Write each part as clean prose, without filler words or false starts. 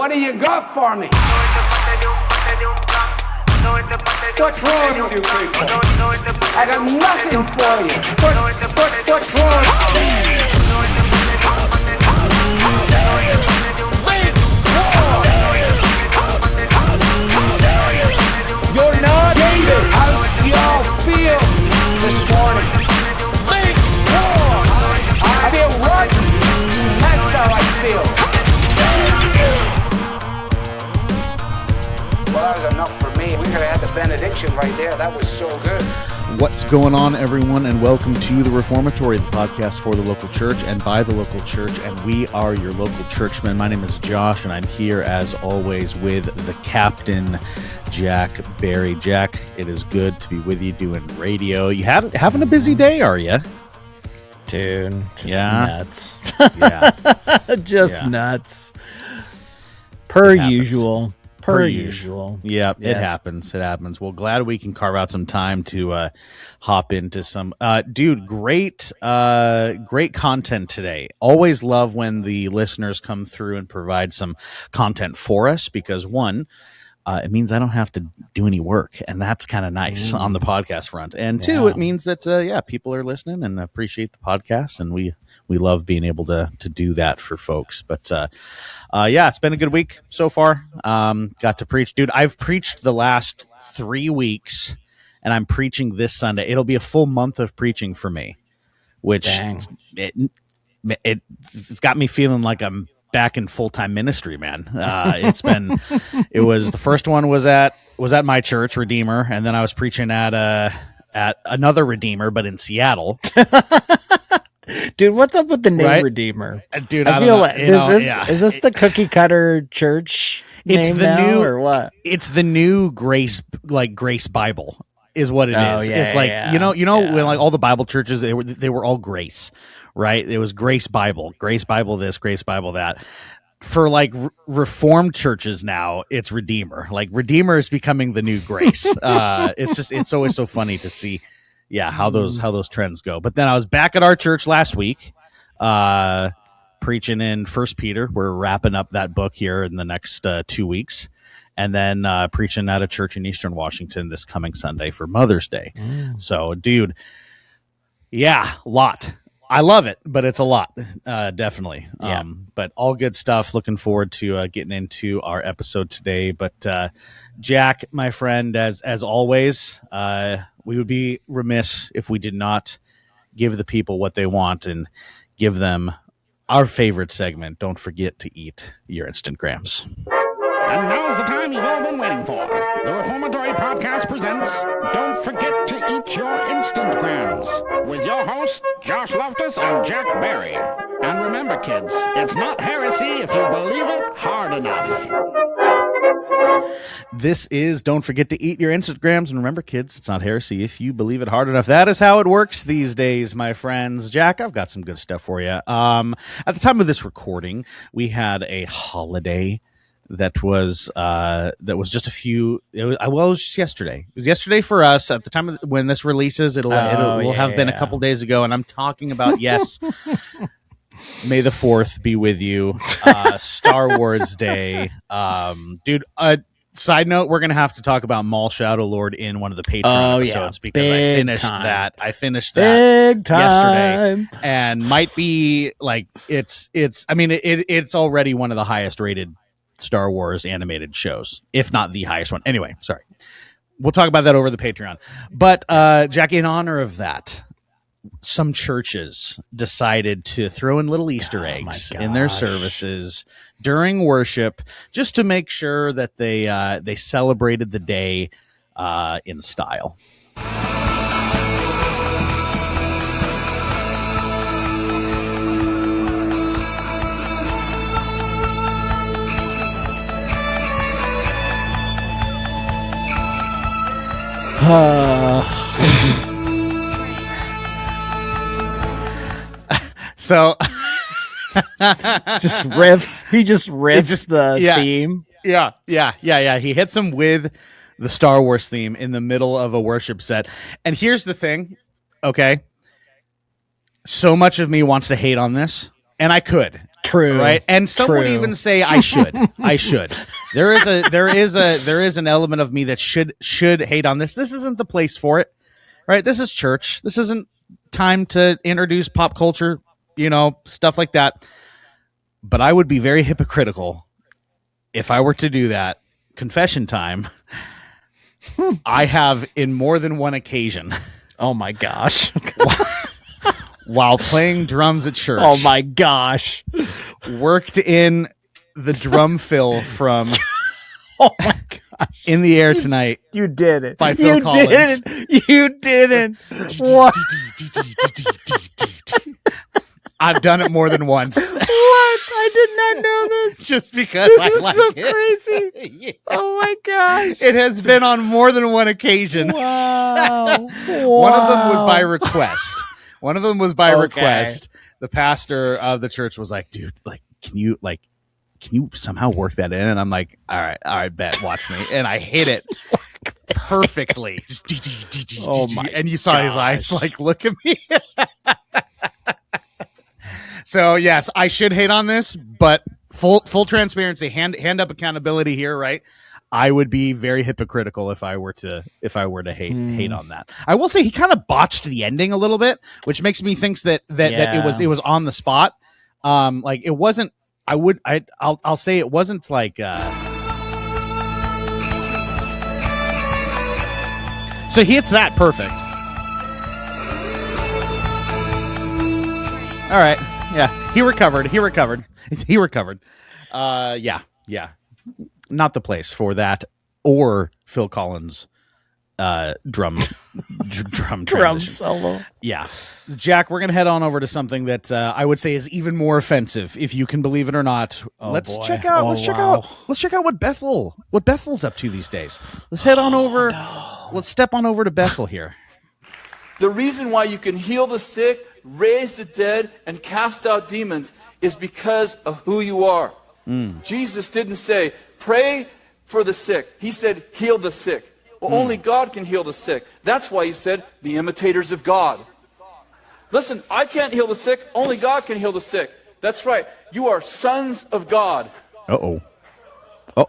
What do you got for me? What's wrong with you people? I got nothing for you. What's wrong? You're not David. How y'all feel this morning? I feel rotten. That's how I feel. Well, that was enough for me. We could have had the benediction right there. That was so good. What's going on, everyone, and welcome to The Reformatory, the podcast for the local church and by the local church, and we are your local churchmen. My name is Josh, and I'm here, as always, with the captain, Jack Barry. Jack, it is good to be with you doing radio. You having a busy day, are you? Dude, just nuts. Yeah. Just nuts. Per usual. Per usual. Yeah, it happens. It happens. Well, glad we can carve out some time to hop into some great content today. Always love when the listeners come through and provide some content for us because one, it means I don't have to do any work, and that's kind of nice on the podcast front. And two, it means that people are listening and appreciate the podcast, and we love being able to do that for folks. But it's been a good week so far. Got to preach, dude. I've preached the last 3 weeks, and I'm preaching this Sunday. It'll be a full month of preaching for me, which it's got me feeling like I'm back in full-time ministry, man. It was the first one was at my church, Redeemer, and then I was preaching at another Redeemer, but in Seattle. Dude, what's up with the name Right? Redeemer? Dude, I feel like is this the cookie cutter church name now, or what? It's the new Grace Bible is what it is. Yeah, it's like when like all the Bible churches they were all Grace, right? It was Grace Bible this, Grace Bible that. For like Reformed churches now, it's Redeemer. Like Redeemer is becoming the new Grace. It's always so funny to see. Yeah, how those trends go. But then I was back at our church last week, preaching in 1 Peter. We're wrapping up that book here in the next 2 weeks, and then preaching at a church in Eastern Washington this coming Sunday for Mother's Day. So, dude, lot. I love it, but it's a lot, definitely. Yeah. But all good stuff. Looking forward to getting into our episode today. But Jack, my friend, as always, we would be remiss if we did not give the people what they want and give them our favorite segment. Don't forget to eat your Instantgrams. And now's the time you've all been waiting for. The Reformatory Podcast presents Don't Forget to Eat Your Instantgrams with your hosts, Josh Loftus and Jack Barry. And remember, kids, it's not heresy if you believe it hard enough. This is Don't Forget to Eat Your Instantgrams. And remember, kids, it's not heresy if you believe it hard enough. That is how it works these days, my friends. Jack, I've got some good stuff for you. At the time of this recording, we had a holiday that was just a few. It was just yesterday. It was yesterday for us. At the time of when this releases, it will have been a couple days ago. And I'm talking about May the 4th be with you. Star Wars Day, dude. Side note: we're gonna have to talk about Maul Shadow Lord in one of the Patreon episodes because I finished that. Big time. Yesterday, and might be like it's. I mean, it's already one of the highest rated Star Wars animated shows, if not the highest one. Anyway, sorry. We'll talk about that over the Patreon. But Jack, in honor of that, some churches decided to throw in little Easter eggs in their services during worship, just to make sure that they celebrated the day in style. So just riffs. He just riffs the theme. Yeah. He hits him with the Star Wars theme in the middle of a worship set. And here's the thing, okay? So much of me wants to hate on this, and I could. True. Right. And some would True. even say I should. I should. There is an element of me that should hate on this. This isn't the place for it. Right. This is church. This isn't time to introduce pop culture, stuff like that. But I would be very hypocritical if I were to do that. Confession time. I have in more than one occasion. Oh my gosh. While playing drums at church. Oh my gosh. Worked in the drum fill from Oh my gosh. In the Air Tonight. You did it. By Phil Collins. You didn't. What? I've done it more than once. What? I did not know this. Just because This I is like so it. crazy. Yeah. Oh my gosh. It has been on more than one occasion. Wow. One of them was by request. Okay. Request. The pastor of the church was like, dude, can you somehow work that in? And I'm like, all right, bet, watch me. And I hit it perfectly. Oh my And you saw his eyes like, look at me. So yes, I should hate on this, but full transparency, hand up accountability here, right? I would be very hypocritical if I were to hate on that. I will say he kind of botched the ending a little bit, which makes me think that it was on the spot. Like it wasn't. I'll say it wasn't like. So he hits that perfect. All right. Yeah. He recovered. Yeah. Not the place for that or Phil Collins drum solo. Yeah. Jack, we're going to head on over to something that I would say is even more offensive, if you can believe it or not. Let's check out what Bethel's up to these days. Let's head on over. No. Let's step on over to Bethel here. The reason why you can heal the sick, raise the dead, and cast out demons is because of who you are. Jesus didn't say, pray for the sick. He said, heal the sick. Well, only God can heal the sick. That's why he said, be imitators of God. Listen, I can't heal the sick. Only God can heal the sick. That's right. You are sons of God. Uh-oh.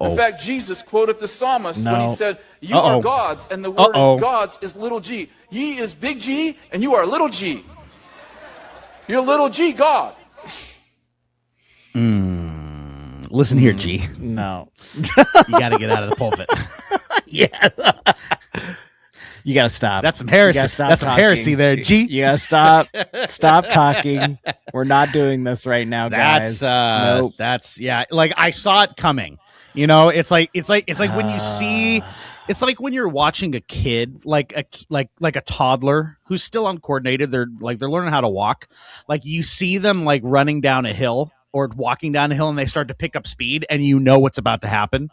In fact, Jesus quoted the psalmist when he said, you are gods, and the word gods is little g. Ye is big G, and you are little g. You're little g God. Listen here, G. No. You got to get out of the pulpit. Yeah. You got to stop. That's some heresy. That's some heresy there, G. You got to stop. Stop talking. We're not doing this right now, guys. Nope. That's like I saw it coming. It's like when you see, it's like when you're watching a kid, like a toddler who's still uncoordinated. They're learning how to walk. Like you see them like running down a hill or walking down a hill and they start to pick up speed and you know what's about to happen,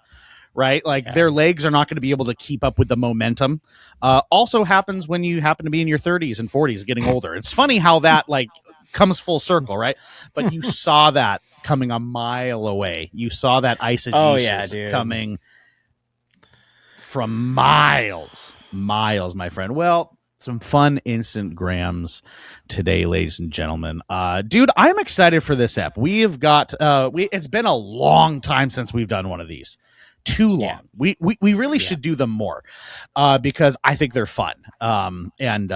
right? Like their legs are not going to be able to keep up with the momentum. Also happens when you happen to be in your 30s and 40s getting older. It's funny how that like comes full circle, right? But you saw that coming a mile away. You saw that eisegesis coming from miles, my friend. Well, some fun instant grams today, ladies and gentlemen. Dude, I'm excited for this app. We have got it's been a long time since we've done one of these. Too long. We really should do them more because I think they're fun. And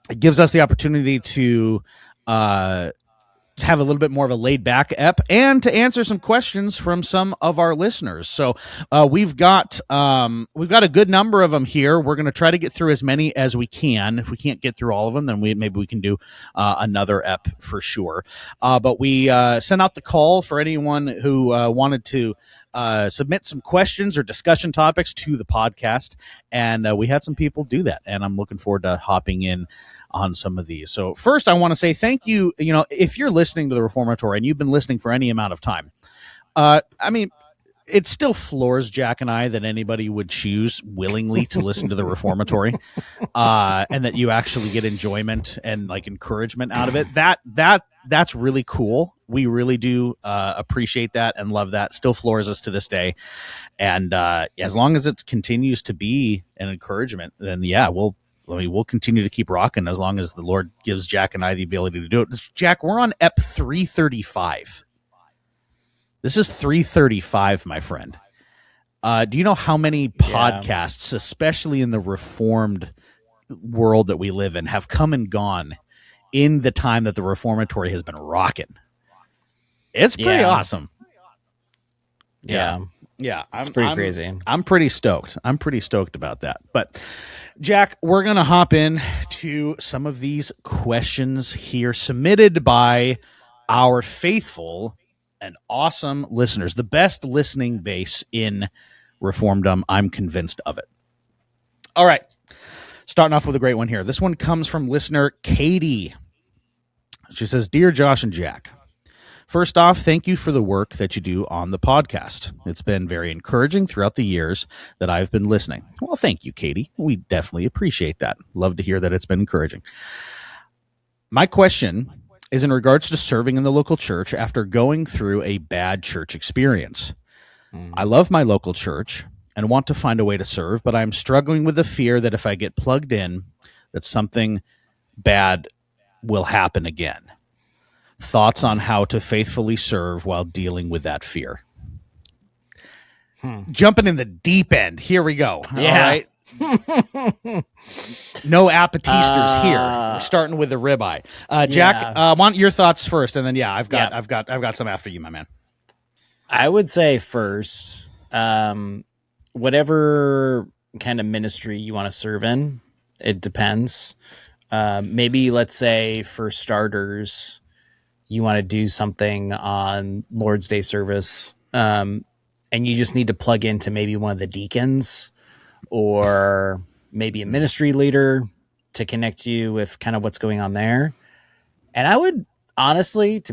it gives us the opportunity to have a little bit more of a laid back ep and to answer some questions from some of our listeners. So we've got a good number of them here. We're going to try to get through as many as we can. If we can't get through all of them, then maybe we can do another ep for sure. But we sent out the call for anyone who wanted to submit some questions or discussion topics to the podcast. And we had some people do that. And I'm looking forward to hopping in on some of these. So first I want to say thank you. If you're listening to the Reformatory and you've been listening for any amount of time, it still floors Jack and I that anybody would choose willingly to listen to the Reformatory, and that you actually get enjoyment and like encouragement out of it. That's really cool. We really do appreciate that and love that. Still floors us to this day. And as long as it continues to be an encouragement, then we'll continue to keep rocking as long as the Lord gives Jack and I the ability to do it. Jack, we're on EP 335 This is 335, my friend. Do you know how many podcasts, especially in the Reformed world that we live in, have come and gone in the time that the Reformatory has been rocking? It's pretty awesome. Yeah. It's pretty crazy. I'm pretty stoked. I'm pretty stoked about that. But Jack, we're going to hop in to some of these questions here submitted by our faithful and awesome listeners, the best listening base in Reformdom. I'm convinced of it. All right. Starting off with a great one here. This one comes from listener Katie. She says, "Dear Josh and Jack, first off, thank you for the work that you do on the podcast. It's been very encouraging throughout the years that I've been listening." Well, thank you, Katie. We definitely appreciate that. Love to hear that it's been encouraging. My question is in regards to serving in the local church after going through a bad church experience. I love my local church and want to find a way to serve, but I'm struggling with the fear that if I get plugged in, that something bad will happen again. Thoughts on how to faithfully serve while dealing with that fear. Jumping in the deep end. Here we go. Yeah. All right. No appetizers here. We're starting with the ribeye. Jack, I want your thoughts first, and then I've got some after you, my man. I would say first, whatever kind of ministry you want to serve in, it depends. Maybe let's say for starters, you want to do something on Lord's Day service, and you just need to plug into maybe one of the deacons or maybe a ministry leader to connect you with kind of what's going on there. And I would honestly,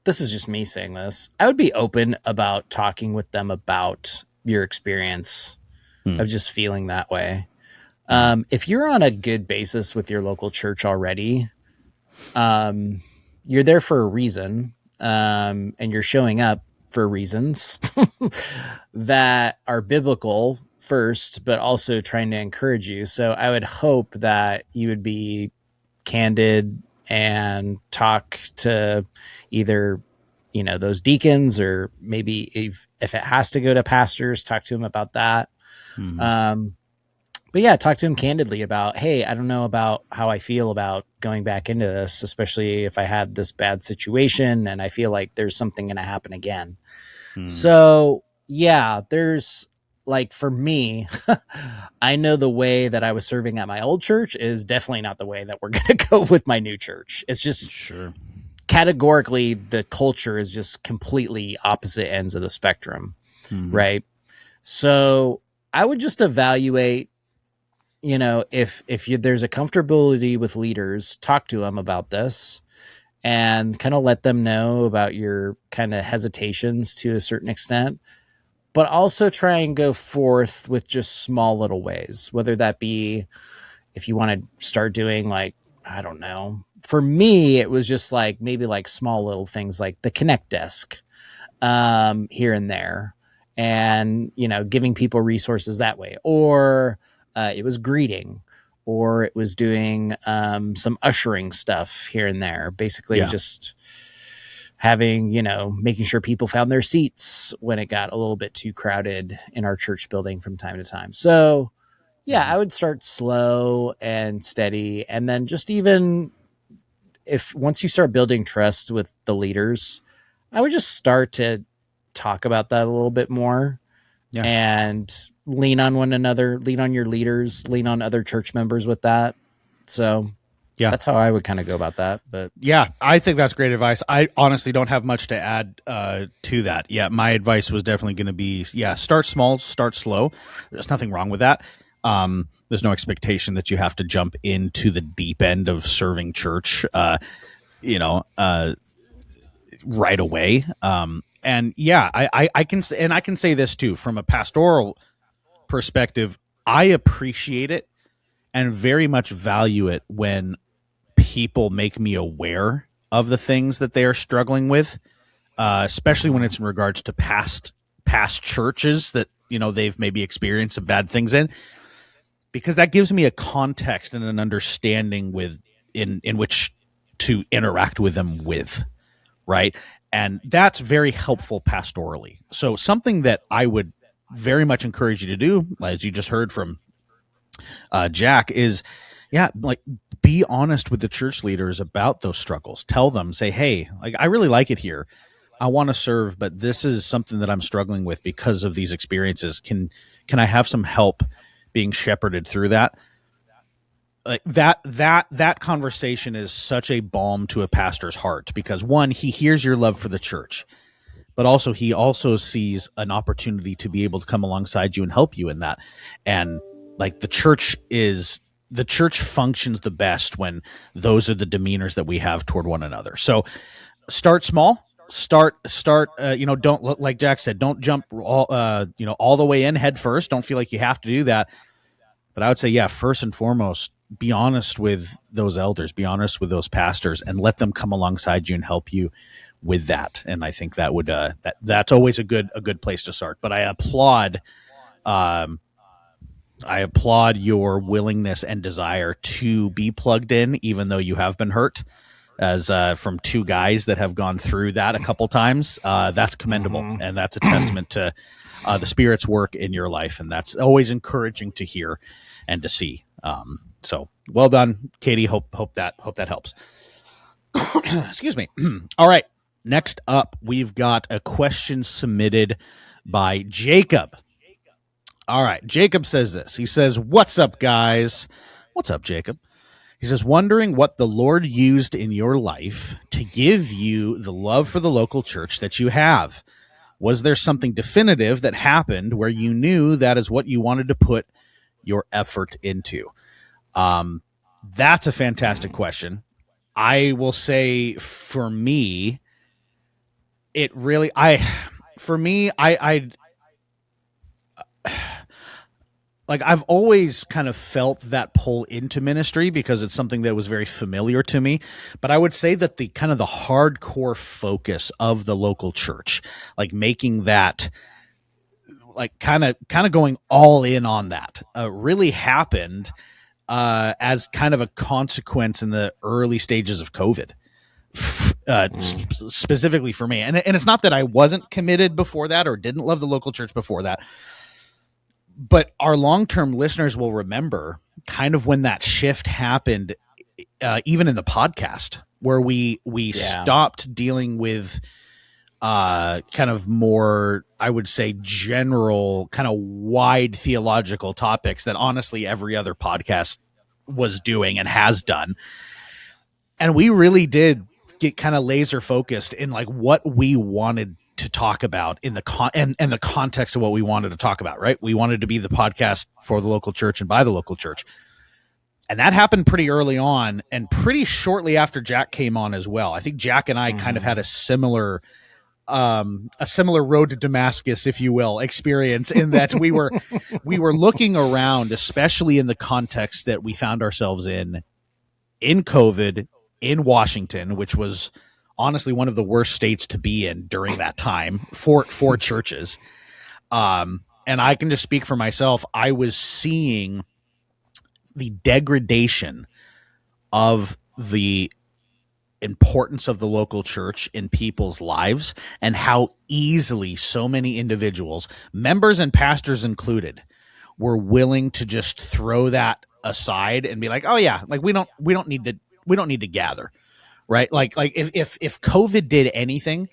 this is just me saying this, I would be open about talking with them about your experience of just feeling that way. If you're on a good basis with your local church already, you're there for a reason, and you're showing up for reasons that are biblical first, but also trying to encourage you. So I would hope that you would be candid and talk to either, those deacons, or maybe if it has to go to pastors, talk to them about that. But talk to him candidly about, hey, I don't know about how I feel about going back into this, especially if I had this bad situation and I feel like there's something going to happen again. So there's like, for me, I know the way that I was serving at my old church is definitely not the way that we're going to go with my new church. It's just categorically, the culture is just completely opposite ends of the spectrum. Right. So I would just evaluate, if there's a comfortability with leaders, talk to them about this and kind of let them know about your kind of hesitations to a certain extent, but also try and go forth with just small little ways, whether that be if you want to start doing, like, I don't know. For me, it was just like maybe like small little things like the Connect desk here and there, and, giving people resources that way. Or it was greeting, or it was doing some ushering stuff here and there. Basically just having, making sure people found their seats when it got a little bit too crowded in our church building from time to time. So I would start slow and steady. And then just even once you start building trust with the leaders, I would just start to talk about that a little bit more and lean on one another, lean on your leaders, lean on other church members with that. So that's how I would kind of go about that. But I think that's great advice. I honestly don't have much to add to that. My advice was definitely going to be, start small, start slow. There's nothing wrong with that. There's no expectation that you have to jump into the deep end of serving church, right away. I can say this too, from a pastoral perspective. I appreciate it and very much value it when people make me aware of the things that they are struggling with, especially when it's in regards to past churches that, they've maybe experienced some bad things in, because that gives me a context and an understanding in which to interact with them with. Right. And that's very helpful pastorally. So something that I would very much encourage you to do, as you just heard from Jack, is like be honest with the church leaders about those struggles. Tell them, say, hey, like I really like it here. I want to serve, but this is something that I'm struggling with because of these experiences. Can I have some help being shepherded through that? Like that conversation is such a balm to a pastor's heart, because one, he hears your love for the church, but also he also sees an opportunity to be able to come alongside you and help you in that. And like the church functions the best when those are the demeanors that we have toward one another. So start small. Start. Don't, like Jack said, don't jump all the way in head first. Don't feel like you have to do that. But I would say, first and foremost, be honest with those elders, be honest with those pastors, and let them come alongside you and help you with that. And I think that would that's always a good place to start. But I applaud your willingness and desire to be plugged in, even though you have been hurt. As from two guys that have gone through that a couple times, that's commendable, and that's a testament to the Spirit's work in your life, and that's always encouraging to hear and to see. So well done, Katie. Hope that helps. Excuse me. All right. Next up, we've got a question submitted by Jacob. All right. Jacob says this. He says, "What's up, guys?" What's up, Jacob? He says, "Wondering what the Lord used in your life to give you the love for the local church that you have. Was there something definitive that happened where you knew that is what you wanted to put your effort into?" That's a fantastic question. I will say for me, it really, like I've always kind of felt that pull into ministry because it's something that was very familiar to me. But I would say that the kind of the hardcore focus of the local church, like making that, like kind of going all in on that, really happened as kind of a consequence in the early stages of COVID. Specifically for me, and it's not that I wasn't committed before that or didn't love the local church before that. But our long-term listeners will remember kind of when that shift happened, even in the podcast, where we stopped dealing with kind of more, I would say, general, kind of wide theological topics that honestly every other podcast was doing and has done. And we really did get kind of laser focused in like what we wanted to talk about in the and the context of what we wanted to talk about, right? We wanted to be the podcast for the local church and by the local church. And that happened pretty early on and pretty shortly after Jack came on as well. I think Jack and I kind of had a similar road to Damascus, if you will, experience in that we were looking around, especially in the context that we found ourselves in COVID in Washington, which was honestly one of the worst states to be in during that time for churches. And I can just speak for myself. I was seeing the degradation of the importance of the local church in people's lives and how easily so many individuals, members and pastors included, were willing to just throw that aside and be like, "Oh yeah, like we don't need to gather." Right? Like if COVID did anything,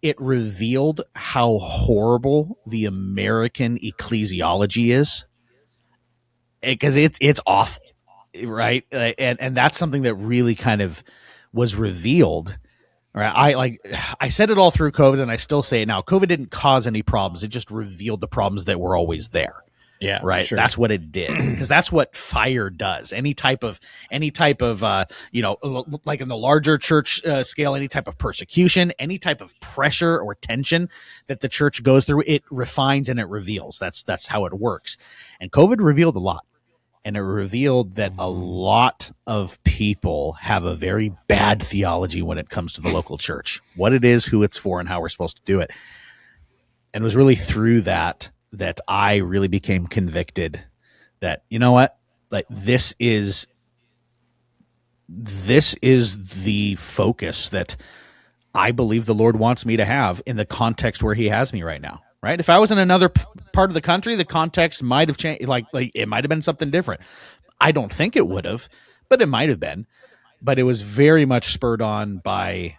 it revealed how horrible the American ecclesiology is, because it's awful, right? And that's something that really kind of was revealed. Right? I said it all through COVID, and I still say it now. COVID didn't cause any problems; it just revealed the problems that were always there. Yeah, right. Sure. That's what it did, because that's what fire does. Any type of, like in the larger church scale, any type of persecution, any type of pressure or tension that the church goes through, it refines and it reveals. That's how it works. And COVID revealed a lot, and it revealed that a lot of people have a very bad theology when it comes to the local church, what it is, who it's for, and how we're supposed to do it. And it was really through that I really became convicted that, you know what, like this is the focus that I believe the Lord wants me to have in the context where he has me right now. Right. If I was in another part of the country, the context might have changed. Like it might have been something different. I don't think it would have, but it might have been. But it was very much spurred on by,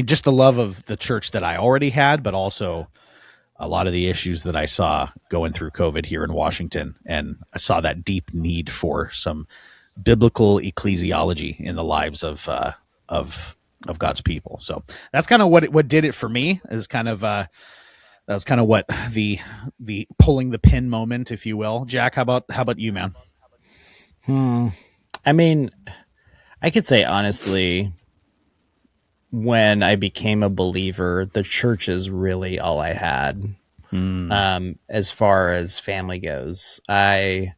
just the love of the church that I already had, but also a lot of the issues that I saw going through COVID here in Washington. And I saw that deep need for some biblical ecclesiology in the lives of God's people. So that's kind of what did it for me. Is kind of that was kind of what the pulling the pin moment, if you will. Jack, how about you, man? I mean, I could say honestly, when I became a believer, the church is really all I had. As far as family goes, I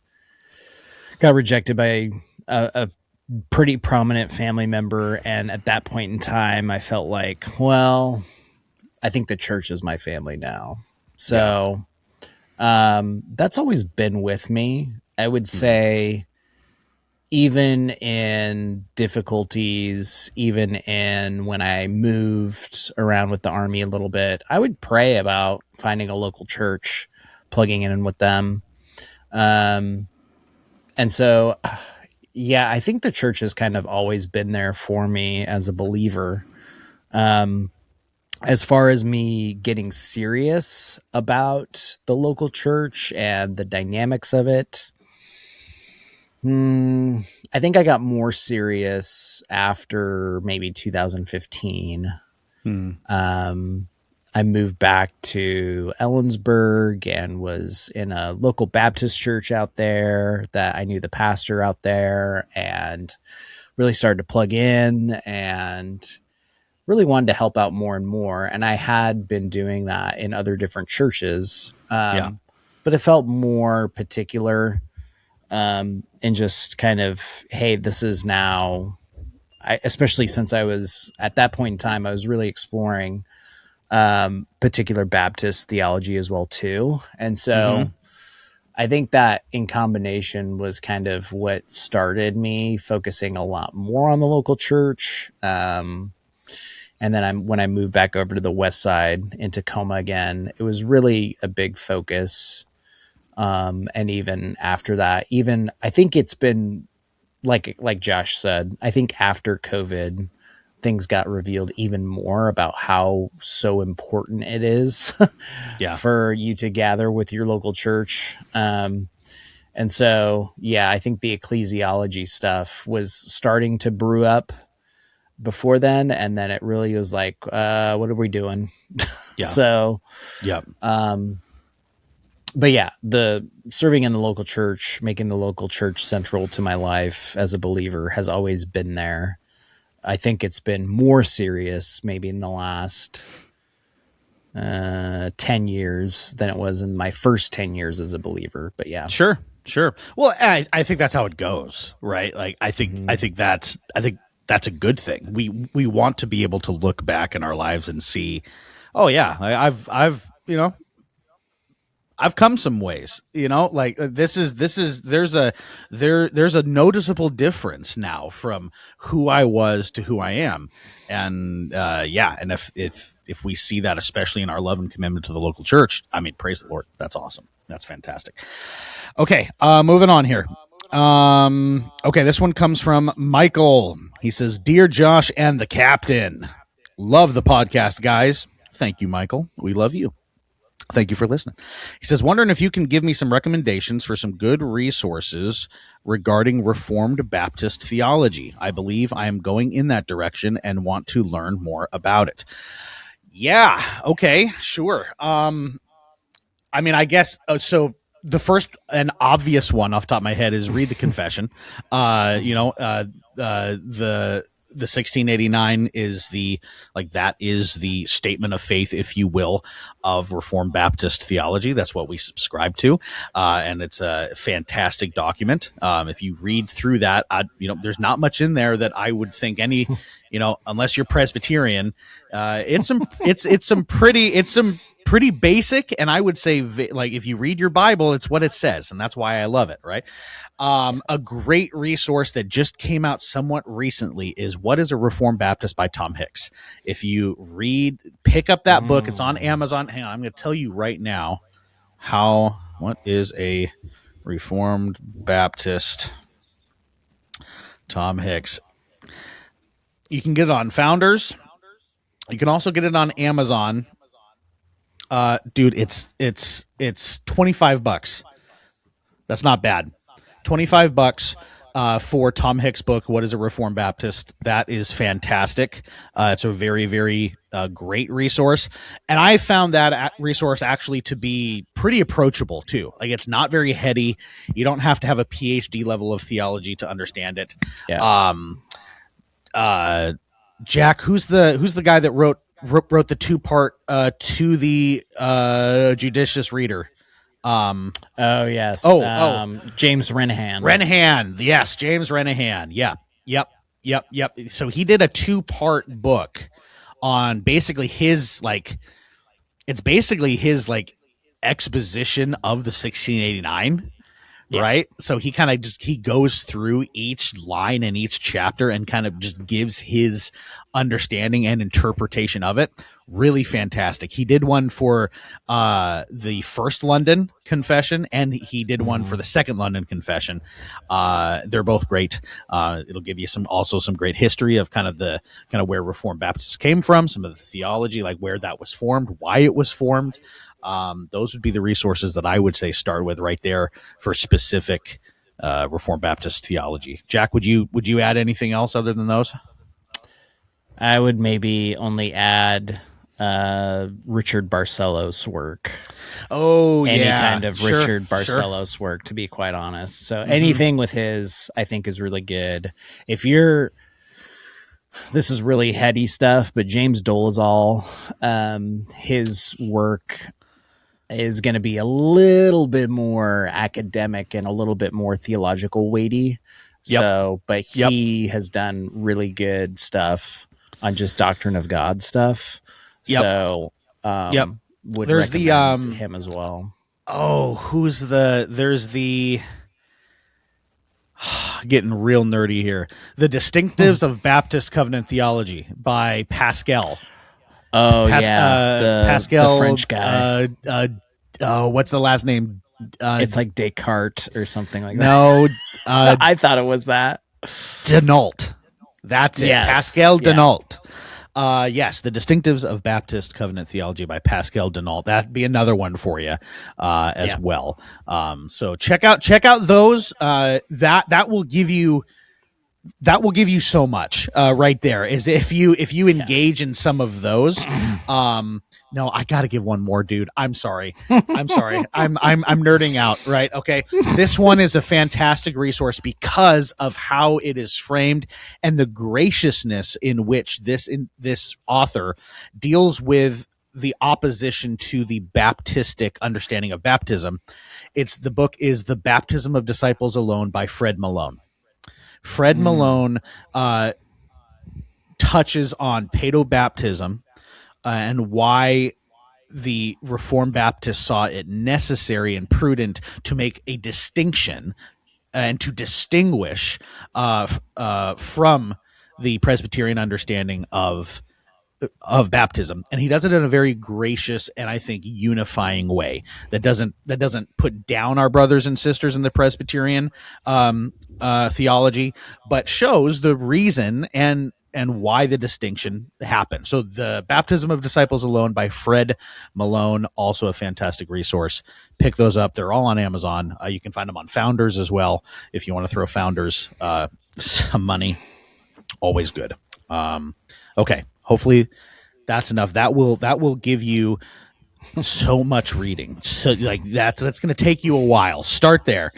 got rejected by a pretty prominent family member, and at that point in time, I felt like, well, I think the church is my family now. So that's always been with me. I would say, even in difficulties, even in when I moved around with the Army a little bit, I would pray about finding a local church, plugging in with them. And so, yeah, I think the church has kind of always been there for me as a believer. As far as me getting serious about the local church and the dynamics of it, I think I got more serious after maybe 2015. I moved back to Ellensburg and was in a local Baptist church out there that I knew the pastor out there, and really started to plug in and really wanted to help out more and more. And I had been doing that in other different churches, but it felt more particular. And just kind of, hey, this is now, especially since I was at that point in time, I was really exploring particular Baptist theology as well too. And so I think that in combination was kind of what started me focusing a lot more on the local church. And then when I moved back over to the West Side in Tacoma again, it was really a big focus. And even after that, I think it's been like Josh said, I think after COVID, things got revealed even more about how so important it is for you to gather with your local church. And so, I think the ecclesiology stuff was starting to brew up before then. And then it really was like, what are we doing? But yeah, the serving in the local church, making the local church central to my life as a believer has always been there. I think it's been more serious maybe in the last 10 years than it was in my first 10 years as a believer. But yeah. Sure. Well, I think that's how it goes, right? Like, I think that's a good thing. We want to be able to look back in our lives and see, oh yeah, I've come some ways, like there's a noticeable difference now from who I was to who I am. And, and if we see that, especially in our love and commitment to the local church, praise the Lord. That's awesome. That's fantastic. Okay. Moving on here. Okay. This one comes from Michael. He says, "Dear Josh and the Captain, love the podcast, guys." Thank you, Michael. We love you. Thank you for listening. He says, "Wondering if you can give me some recommendations for some good resources regarding Reformed Baptist theology. I believe I am going in that direction and want to learn more about it." Yeah. Okay. Sure. I guess so. The first and obvious one off the top of my head is read the confession. The 1689 is that is the statement of faith, if you will, of Reformed Baptist theology. That's what we subscribe to. And it's a fantastic document. If you read through that, there's not much in there that I would think unless you're Presbyterian, it's some pretty basic, and I would say like if you read your Bible, it's what it says, and that's why I love it, right? A great resource that just came out somewhat recently is What is a Reformed Baptist by Tom Hicks. If you pick up that book, it's on Amazon. Hang on, I'm going to tell you right now what is a Reformed Baptist, Tom Hicks. You can get it on Founders. You can also get it on Amazon. Dude, it's $25. That's not bad. $25 for Tom Hicks' book, What is a Reformed Baptist? That is fantastic. It's a very, very great resource. And I found that resource actually to be pretty approachable, too. Like, it's not very heady. You don't have to have a PhD level of theology to understand it. Yeah. Jack, who's the guy that wrote the 2-part To the Judicious Reader? Oh yes. James Renahan. Yes, James Renahan. Yep. So he did a 2-part book on basically his exposition of the 1689. Yeah. Right. So he kind of he goes through each line in each chapter and kind of just gives his understanding and interpretation of it. Really fantastic. He did one for the First London Confession, and he did one for the Second London Confession. They're both great. It'll give you some great history of kind of where Reformed Baptists came from, some of the theology, like where that was formed, why it was formed. Those would be the resources that I would say start with right there for specific Reformed Baptist theology. Jack, would you add anything else other than those? I would maybe only add Richard Barcelos' work. Oh, any yeah. kind of Richard Barcelos' work, to be quite honest. So anything with his, I think, is really good. This is really heady stuff, but James Dolezal, his work is going to be a little bit more academic and a little bit more theological weighty. Yep. So, but he has done really good stuff on just doctrine of God stuff. Yep. So, would there's recommend him as well. Oh, there's the getting real nerdy here. The Distinctives of Baptist Covenant Theology by Pascal. Oh, Pascal, the French guy. What's the last name? It's like Descartes or something like that. No, I thought it was that. Denault. That's it. Yes. Pascal Denault. Yes, The Distinctives of Baptist Covenant Theology by Pascal Denault. That'd be another one for you as well. So check out those. That will give you so much right there. Is if you engage in some of those. No, I got to give one more, dude. I'm sorry. I'm nerding out, right? Okay. This one is a fantastic resource because of how it is framed and the graciousness in which this author deals with the opposition to the Baptistic understanding of baptism. The book is The Baptism of Disciples Alone by Fred Malone. Fred Malone touches on paedobaptism and why the Reformed Baptists saw it necessary and prudent to make a distinction and to distinguish from the Presbyterian understanding of baptism. And he does it in a very gracious and I think unifying way that doesn't put down our brothers and sisters in the Presbyterian theology, but shows the reason and why the distinction happened. So The Baptism of Disciples Alone by Fred Malone, also a fantastic resource. Pick those up. They're all on Amazon. You can find them on Founders as well. If you want to throw Founders some money, always good. Okay. Hopefully that's enough. That will give you so much reading. So like that's going to take you a while. Start there.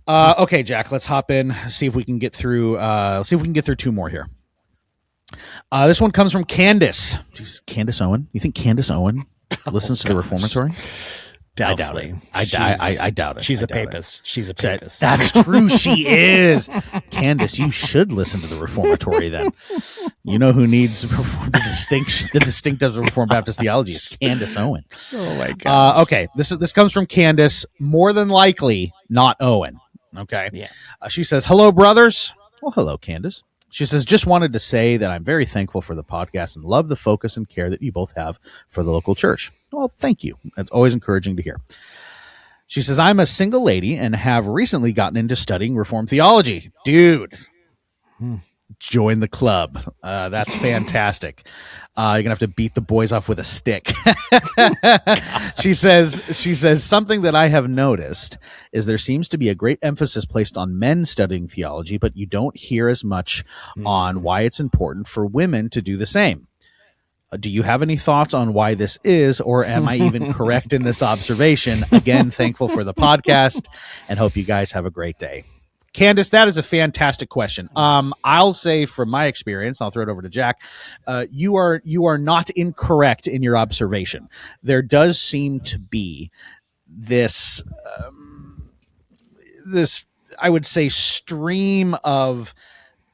Okay, Jack, let's hop in. See if we can get through. Two more here. This one comes from Candace. Jeez, Candace Owen. You think Candace Owen listens to the Reformatory? Doubtfully. I doubt it. She's I a doubt it. papist. She's a papist. That's true. She is. Candace, you should listen to the Reformatory then. You know who needs the distinctives of Reformed Baptist theology is Candace Owen. Oh my god. Okay, this comes from Candace. More than likely, not Owen. Okay. Yeah. She says, "Hello, brothers." Well, hello, Candace. She says, "Just wanted to say that I'm very thankful for the podcast and love the focus and care that you both have for the local church." Well, thank you. That's always encouraging to hear. She says, "I'm a single lady and have recently gotten into studying Reformed theology." Dude, join the club. That's fantastic. You're going to have to beat the boys off with a stick. She says, "Something that I have noticed is there seems to be a great emphasis placed on men studying theology, but you don't hear as much on why it's important for women to do the same. Do you have any thoughts on why this is, or am I even correct in this observation? Again, thankful for the podcast and hope you guys have a great day." Candace, that is a fantastic question. I'll say from my experience, I'll throw it over to Jack. You are not incorrect in your observation. There does seem to be this, I would say, stream of,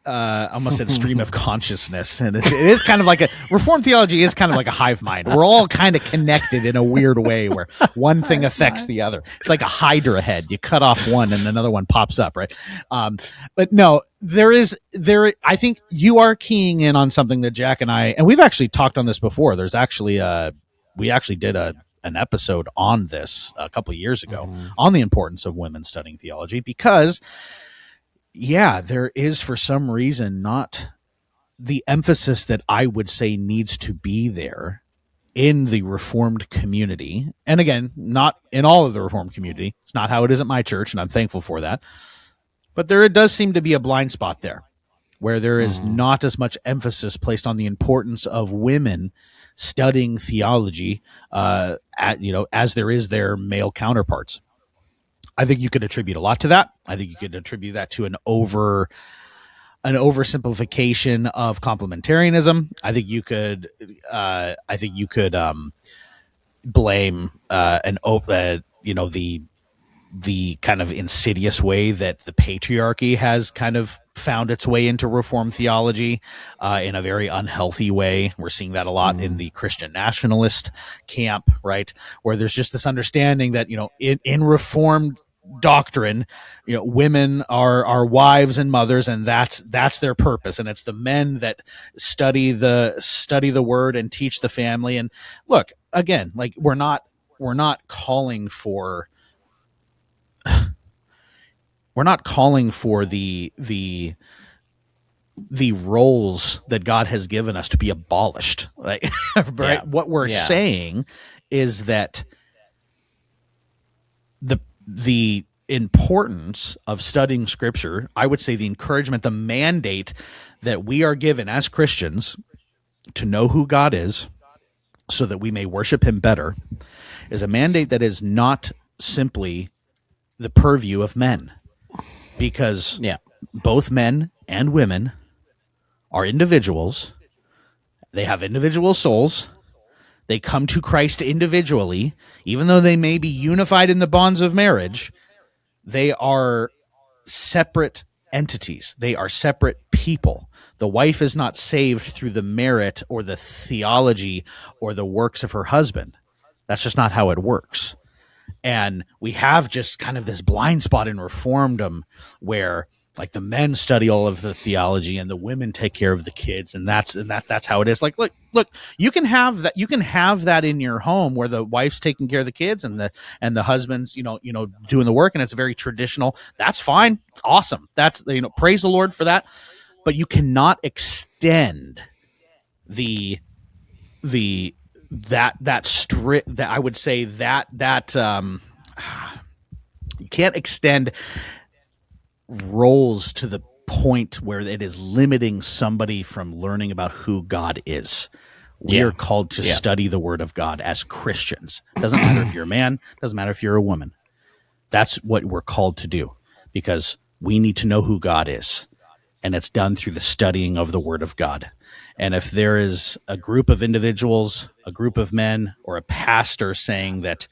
I almost said stream of consciousness. And it is kind of like Reformed theology is kind of like a hive mind. We're all kind of connected in a weird way where one thing affects the other. It's like a Hydra head. You cut off one and another one pops up, right? But no, I think you are keying in on something that Jack and we've actually talked on this before. There's actually, we actually did an episode on this a couple of years ago on the importance of women studying theology because there is for some reason not the emphasis that I would say needs to be there in the Reformed community. And again, not in all of the Reformed community. It's not how it is at my church, and I'm thankful for that. But there does seem to be a blind spot there where there is not as much emphasis placed on the importance of women studying theology as there is their male counterparts. I think you could attribute a lot to that. I think you could attribute that to an oversimplification of complementarianism. I think you could blame the kind of insidious way that the patriarchy has kind of found its way into Reformed theology in a very unhealthy way. We're seeing that a lot in the Christian nationalist camp, right? Where there's just this understanding that, in Reformed doctrine, women are wives and mothers, and that's their purpose, and it's the men that study the word and teach the family. And look, again, like we're not calling for the roles that God has given us to be abolished. Like, right? Yeah. What we're saying is that the importance of studying Scripture, I would say the encouragement, the mandate that we are given as Christians to know who God is so that we may worship him better, is a mandate that is not simply the purview of men. Because both men and women are individuals. They have individual souls. They come to Christ individually. Even though they may be unified in the bonds of marriage, they are separate entities. They are separate people. The wife is not saved through the merit or the theology or the works of her husband. That's just not how it works. And we have just kind of this blind spot in Reformedom where like the men study all of the theology and the women take care of the kids, and that's how it is. Like, look, you can have that in your home where the wife's taking care of the kids and the husband's doing the work, and it's very traditional. That's fine, awesome. That's praise the Lord for that. But you cannot extend that I would say that you can't extend roles to the point where it is limiting somebody from learning about who God is. We are called to study the Word of God as Christians. Doesn't matter if you're a man, doesn't matter if you're a woman. That's what we're called to do, because we need to know who God is, and it's done through the studying of the Word of God. And if there is a group of individuals, a group of men, or a pastor saying that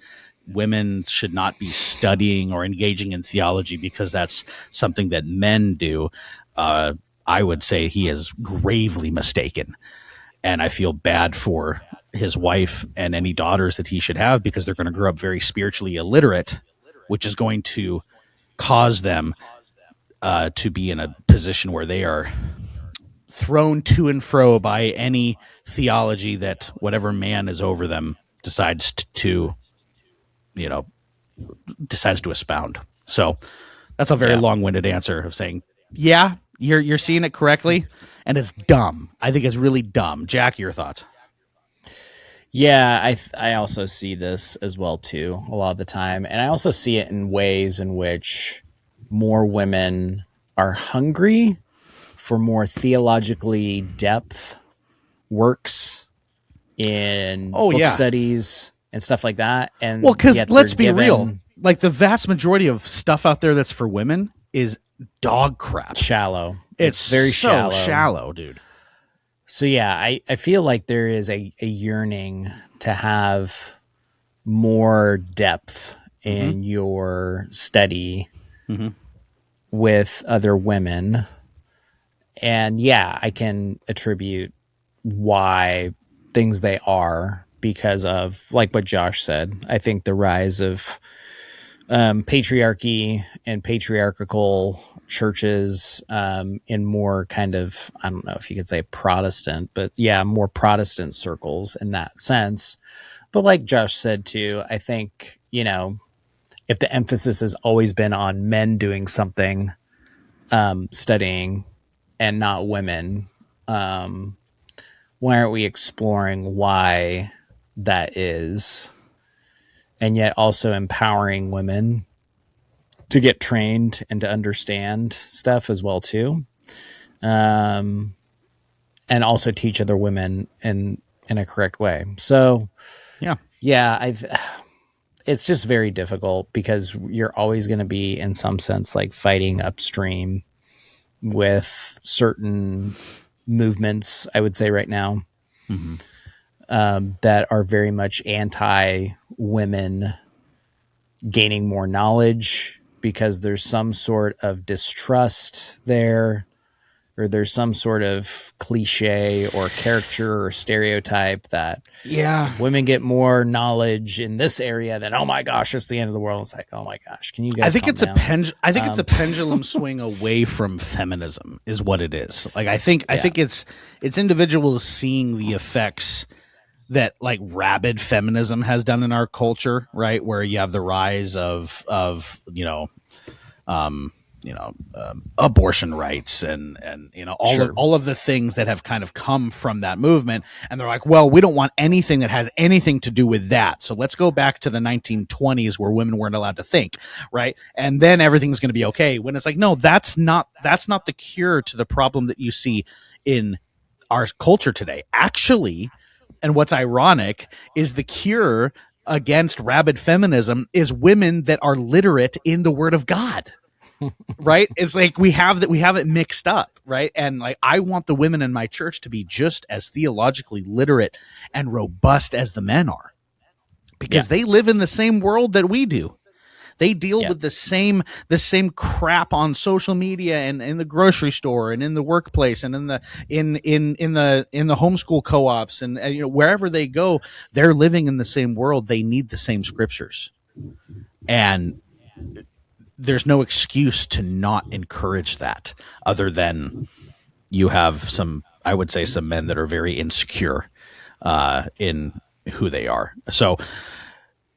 women should not be studying or engaging in theology because that's something that men do, I would say he is gravely mistaken. And I feel bad for his wife and any daughters that he should have, because they're going to grow up very spiritually illiterate, which is going to cause them to be in a position where they are thrown to and fro by any theology that whatever man is over them decides to expound. So that's a very long-winded answer of saying, yeah, you're seeing it correctly, and it's dumb. I think it's really dumb. Jack, your thoughts? Yeah, I also see this as well too a lot of the time, and I also see it in ways in which more women are hungry for more theologically depth works in book studies and stuff like that. And well, because let's be real, like the vast majority of stuff out there that's for women is dog crap. Shallow. It's very so shallow, dude. So yeah, I feel like there is a yearning to have more depth in your study with other women. And yeah, I can attribute why things they are because of, like what Josh said, I think the rise of patriarchy and patriarchal churches in more kind of, I don't know if you could say Protestant, but yeah, more Protestant circles in that sense. But like Josh said too, I think, if the emphasis has always been on men doing something, studying, and not women, why aren't we exploring why that is? And yet also empowering women to get trained and to understand stuff as well too. And also teach other women in a correct way. So yeah, it's just very difficult because you're always going to be in some sense like fighting upstream with certain movements, I would say right now, that are very much anti-women gaining more knowledge because there's some sort of distrust there, or there's some sort of cliche or caricature or stereotype that if women get more knowledge in this area, then oh my gosh, it's the end of the world. It's like, oh my gosh, can you guys? I think it's a pendulum swing away from feminism is what it is. Like I think it's individuals seeing the effects that like rabid feminism has done in our culture, right? Where you have the rise of abortion rights and all of the things that have kind of come from that movement. And they're like, well, we don't want anything that has anything to do with that. So let's go back to the 1920s where women weren't allowed to think, right? And then everything's going to be okay. When it's like, no, that's not the cure to the problem that you see in our culture today. Actually, and what's ironic is the cure against rabid feminism is women that are literate in the Word of God. Right? It's like we have it mixed up, right? And like I want the women in my church to be just as theologically literate and robust as the men are, because they live in the same world that we do. They deal with the same crap on social media and in the grocery store and in the workplace and in the homeschool co-ops and wherever they go, they're living in the same world. They need the same scriptures, and there's no excuse to not encourage that, other than you have some men that are very insecure in who they are. So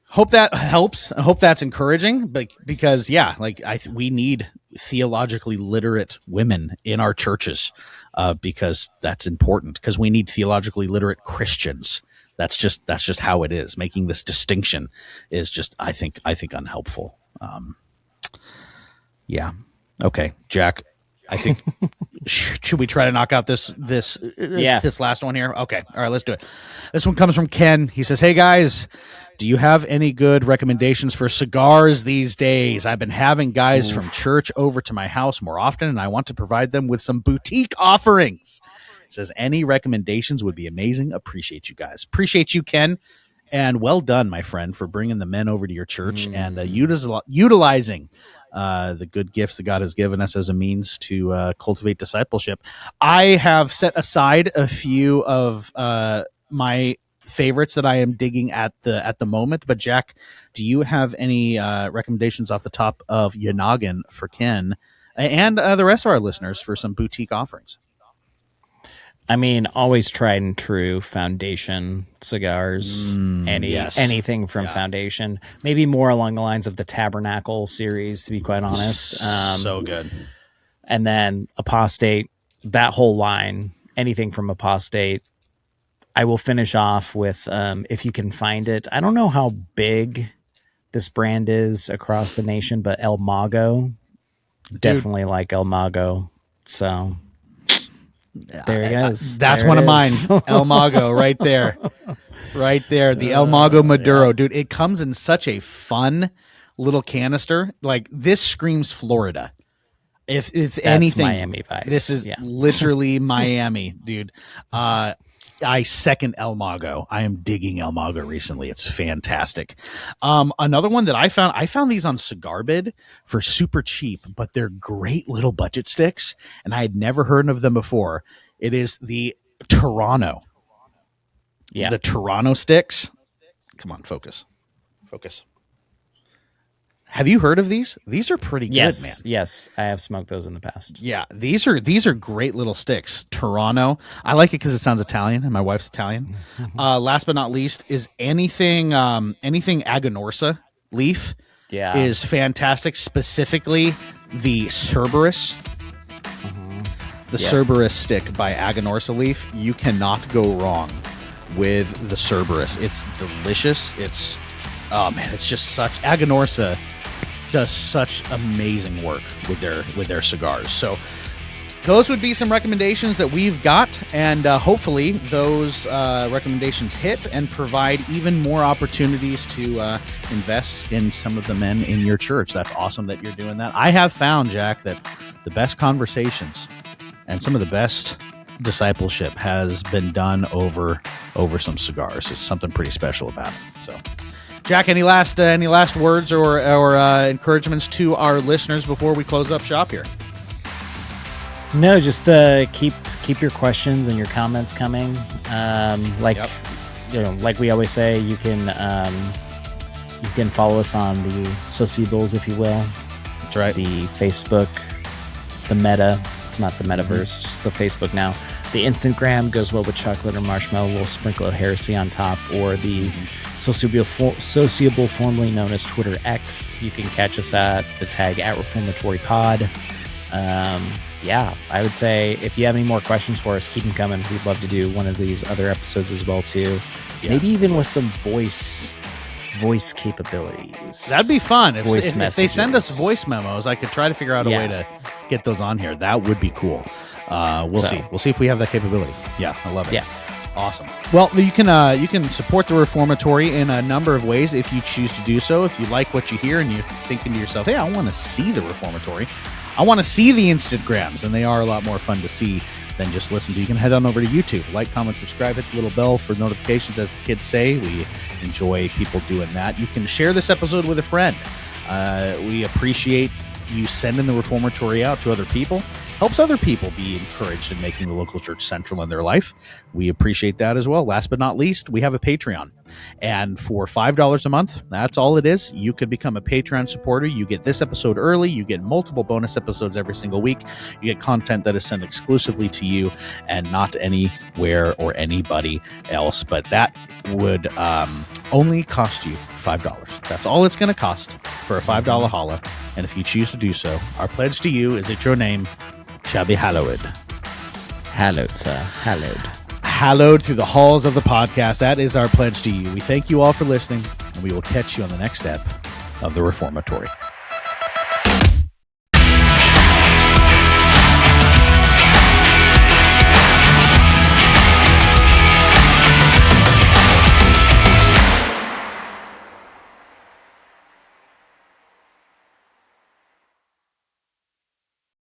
hope that helps. I hope that's encouraging, but because we need theologically literate women in our churches because that's important, because we need theologically literate Christians. That's just how it is. Making this distinction is just, I think unhelpful. Yeah. Okay, Jack, I think should we try to knock out this last one here? Okay. All right, let's do it. This one comes from Ken. He says, "Hey guys, do you have any good recommendations for cigars these days? I've been having guys from church over to my house more often, and I want to provide them with some boutique offerings." He says, "Any recommendations would be amazing. Appreciate you guys." Appreciate you, Ken. And well done, my friend, for bringing the men over to your church and utilizing the good gifts that God has given us as a means to cultivate discipleship. I have set aside a few of my favorites that I am digging at the moment. But Jack, do you have any recommendations off the top of your noggin for Ken and the rest of our listeners for some boutique offerings? I mean, always tried and true Foundation cigars. Anything from Foundation. Maybe more along the lines of the Tabernacle series, to be quite honest. So good. And then Apostate, that whole line, anything from Apostate. I will finish off with, if you can find it. I don't know how big this brand is across the nation, but El Mago. Definitely like El Mago. So... there he is. That's there one of mine. is. El Mago, right there. Right there. The El Mago Maduro. Dude, it comes in such a fun little canister. Like, this screams Florida. If anything, Miami Vice. This is literally Miami, dude. I second El Mago. I am digging El Mago recently. It's fantastic. Another one that I found these on Cigar Bid for super cheap, but they're great little budget sticks, and I had never heard of them before. It is the Toronto. Yeah. The Toronto sticks. Come on, focus. Have you heard of these? These are pretty good, man. Yes, I have smoked those in the past. Yeah, these are great little sticks. Toronto. I like it because it sounds Italian, and my wife's Italian. Last but not least is anything Aganorsa leaf. Yeah, is fantastic. Specifically, the Cerberus. The Cerberus stick by Aganorsa leaf. You cannot go wrong with the Cerberus. It's delicious. It's just such Aganorsa does such amazing work with their cigars. So those would be some recommendations that we've got, and hopefully those recommendations hit and provide even more opportunities to invest in some of the men in your church. That's awesome that you're doing that. I have found, Jack, that the best conversations and some of the best discipleship has been done over some cigars. It's something pretty special about it. So, Jack, any last words or encouragements to our listeners before we close up shop here? No, just keep your questions and your comments coming. Like we always say, you can follow us on the sociables, if you will. That's right. The Facebook, the Meta. It's not the metaverse, it's just the Facebook now. The Instagram goes well with chocolate or marshmallow. We'll sprinkle a heresy on top, or the sociable, formerly known as Twitter X. You can catch us at the tag @ReformatoryPod. I would say if you have any more questions for us, keep them coming. We'd love to do one of these other episodes as well too. Yeah. Maybe even with some voice capabilities. That'd be fun. If they send us voice memos, I could try to figure out a way to get those on here. That would be cool. We'll see. We'll see if we have that capability. Yeah, I love it. Yeah. Awesome. Well, you can support the Reformatory in a number of ways if you choose to do so. If you like what you hear and you're thinking to yourself, hey, I want to see the Reformatory. I want to see the Instagrams, and they are a lot more fun to see than just listen to. You can head on over to YouTube, like, comment, subscribe, hit the little bell for notifications, as the kids say. We enjoy people doing that. You can share this episode with a friend. We appreciate you sending the Reformatory out to other people. Helps other people be encouraged in making the local church central in their life. We appreciate that as well. Last but not least, we have a Patreon. And for $5 a month, that's all it is. You can become a Patreon supporter. You get this episode early. You get multiple bonus episodes every single week. You get content that is sent exclusively to you and not anywhere or anybody else. But that would only cost you $5. That's all it's going to cost for a $5 holla. And if you choose to do so, our pledge to you is that your name shall be hallowed. Hallowed, sir. Hallowed. Hallowed through the halls of the podcast. That is our pledge to you. We thank you all for listening, and we will catch you on the next step of the Reformatory.